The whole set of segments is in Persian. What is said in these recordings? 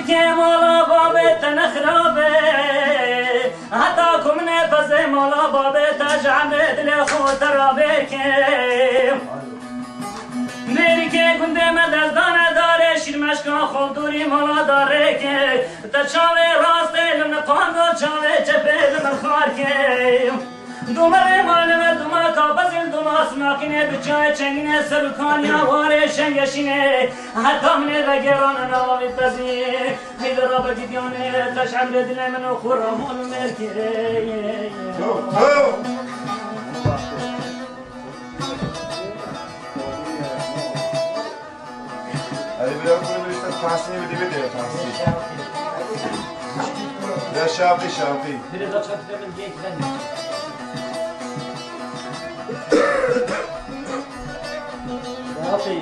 که مالا بابت نخرابه حتی کم نفس مالا بابت جعبه دل خود ترابه که میری که گنده مدزدانه داره شیرمشکا خود دوری مالا داره که تا چاوه راسته لنقان دو چاوه چپه لنخار که دومره مانه دوما کابزل دوما سماقینه بچای چنگینه سرکانیا واره شنگشینه حتی منه وگران نوامی تزی حیدر را بگیدیانه تشعر دل منو خورمان مرکه Hadi biraz böyle bir işte tahsini bir dibe diyor tahsini. Ya şafi. Biraz açık demin geyikten. Şafi.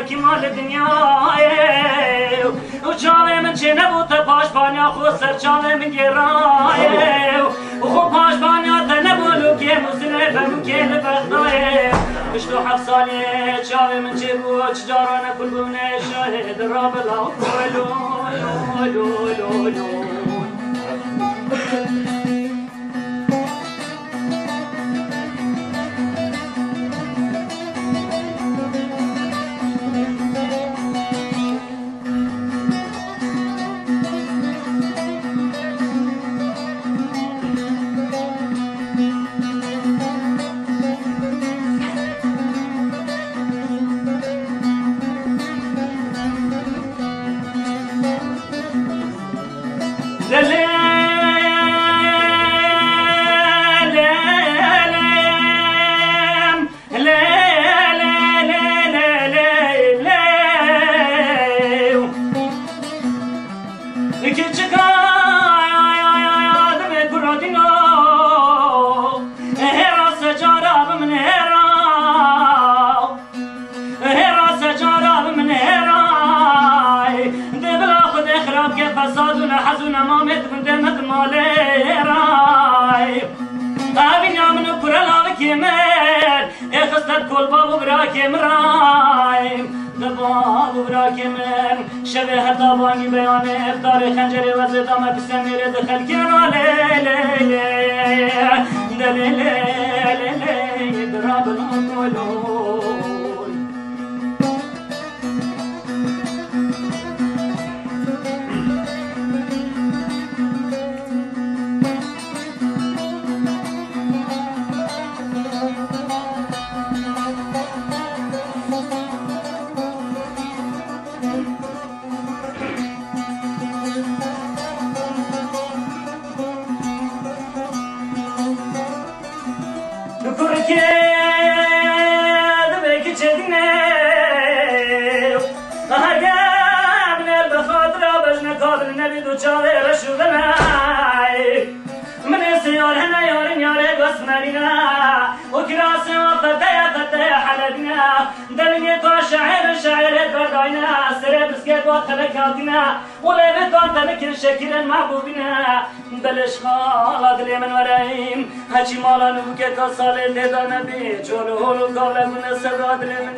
حکیمان دنیای و چاله من چه نبود پاشبانیا خود سر چاله من گرای و خود پاشبانیا تا نبودو که مزنه بمو که لبختای بشتو 7 سالی چاله من چه بود چجارانه کل بونه شاهد را بلا لو شبه حتی بانگی بیان افطار خنجر و زدامه بسته میره دخل کرا لیلی دراب الانکولوی ولابد تنكر شكرا محبوبنا بلش خالد لي من وريم هاتي مالا نبكي كصالي تدا نبي جولو هولو قبل من السراد لي من